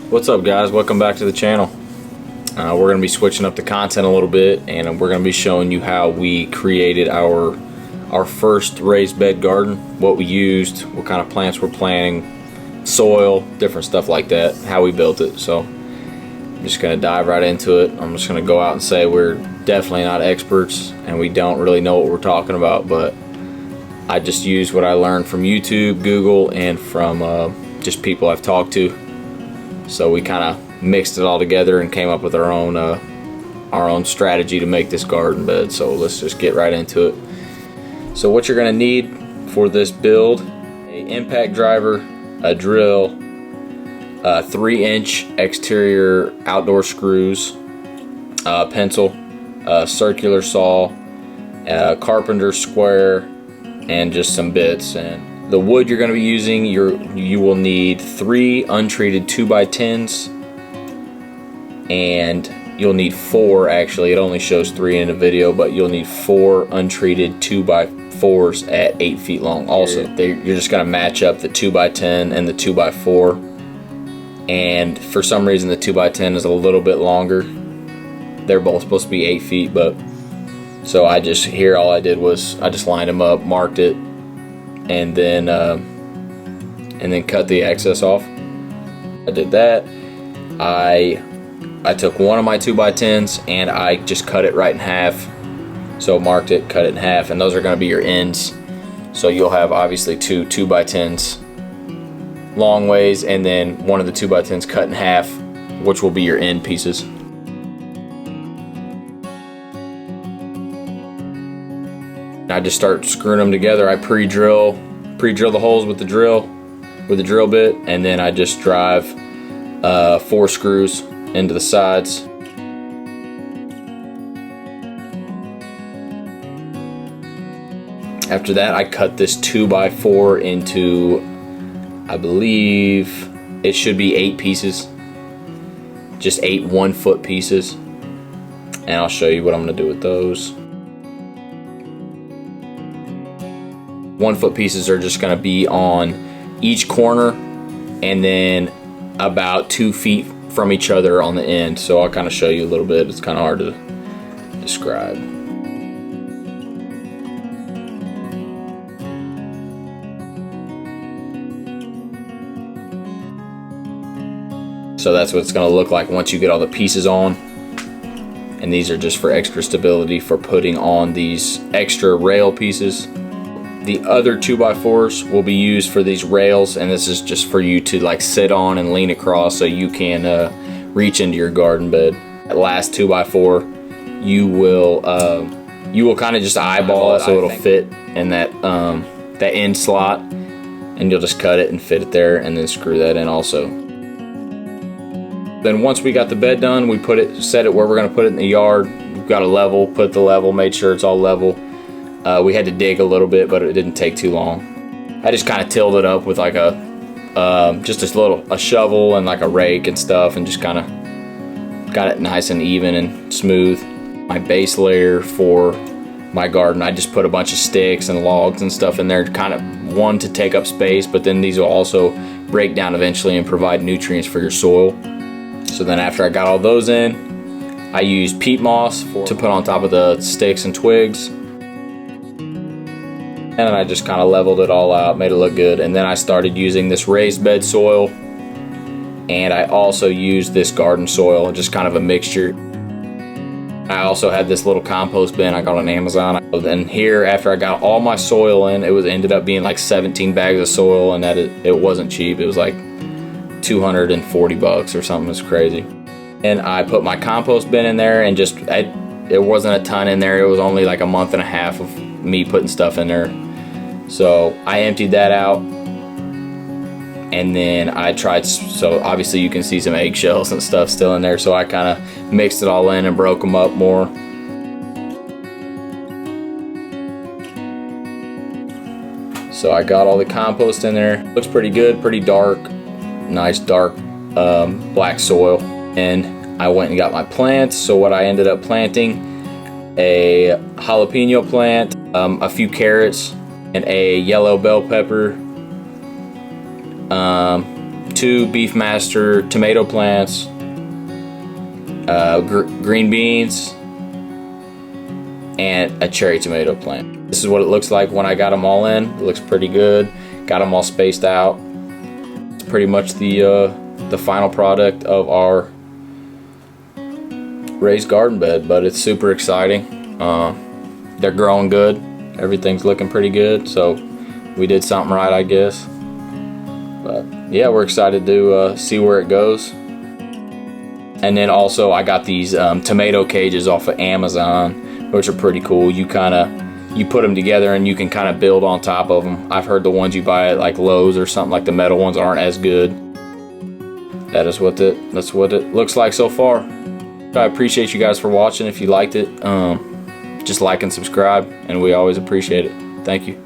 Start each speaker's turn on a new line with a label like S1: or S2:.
S1: What's up, guys? Welcome back to the channel. We're going to be switching up the content a little bit, and we're going to be showing you how we created our first raised bed garden, what we used, what kind of plants we're planting, soil, different stuff like that, how we built it. So I'm just going to dive right into it. I'm just going to go out and say we're definitely not experts and we don't really know what we're talking about, but I just used what I learned from YouTube, Google, and from just people I've talked to. So we kind of mixed it all together and came up with our own strategy to make this garden bed. So let's just get right into it. So what you're going to need for this build: an impact driver, a drill, 3-inch exterior outdoor screws, a pencil, a circular saw, a carpenter square, and just some bits. And the wood you're going to be using, you will need 3 untreated 2x10s, and you'll need 4, actually. It only shows 3 in the video, but you'll need 4 untreated 2x4s at 8 feet long. Also, you're just going to match up the 2x10 and the 2x4, and for some reason the 2x10 is a little bit longer. They're both supposed to be 8 feet, but so all I did was I just lined them up, marked it, and then cut the excess off. I did that. I took one of my 2x10s and I just cut it right in half. So marked it, cut it in half, and those are going to be your ends. So you'll have obviously 2 2x10s long ways, and then one of the 2x10s cut in half, which will be your end pieces. I just start screwing them together. I pre-drill the holes with the drill bit, and then I just drive 4 screws into the sides. After that, I cut this 2x4 into, I believe it should be 8 pieces, just 8 1-foot pieces, and I'll show you what I'm going to do with those. 1-foot pieces are just going to be on each corner and then about 2 feet from each other on the end. So I'll kind of show you a little bit. It's kind of hard to describe. So that's what it's going to look like once you get all the pieces on. And these are just for extra stability for putting on these extra rail pieces. The other 2x4s will be used for these rails, and this is just for you to like sit on and lean across so you can reach into your garden bed. That last 2x4 you will kind of just eyeball it so it'll fit in that end slot, and you'll just cut it and fit it there and then screw that in also. Then once we got the bed done, we set it where we're going to put it in the yard. We've got a level, put the level, made sure it's all level. We had to dig a little bit, but it didn't take too long. I just kind of tilled it up with like a shovel and like a rake and stuff, and just kind of got it nice and even and smooth. My base layer for my garden, I just put a bunch of sticks and logs and stuff in there, kind of one to take up space, but then these will also break down eventually and provide nutrients for your soil. So then after I got all those in, I used peat moss to put on top of the sticks and twigs. And I just kind of leveled it all out, made it look good. And then I started using this raised bed soil, and I also used this garden soil, just kind of a mixture. I also had this little compost bin I got on Amazon. And here, after I got all my soil in, it ended up being like 17 bags of soil, and it wasn't cheap. It was like $240 or something. It's crazy. And I put my compost bin in there, and it wasn't a ton in there. It was only like a month and a half of me putting stuff in there. So I emptied that out, and then I tried, so obviously you can see some eggshells and stuff still in there, so I kind of mixed it all in and broke them up more. So I got all the compost in there. Looks pretty good, pretty dark, nice dark black soil. And I went and got my plants. So what I ended up planting, a jalapeno plant, a few carrots, and a yellow bell pepper, 2 Beefmaster tomato plants, green beans, and a cherry tomato plant. This is what it looks like when I got them all in. It looks pretty good. Got them all spaced out. It's pretty much the final product of our raised garden bed, but it's super exciting. They're growing good. Everything's looking pretty good, so we did something right, I guess. But yeah, we're excited to see where it goes. And then also I got these tomato cages off of Amazon, which are pretty cool. You put them together and you can kind of build on top of them. I've heard the ones you buy at like Lowe's or something, like the metal ones, aren't as good. That's what it looks like so far. I appreciate you guys for watching. If you liked it, just like and subscribe, and we always appreciate it. Thank you.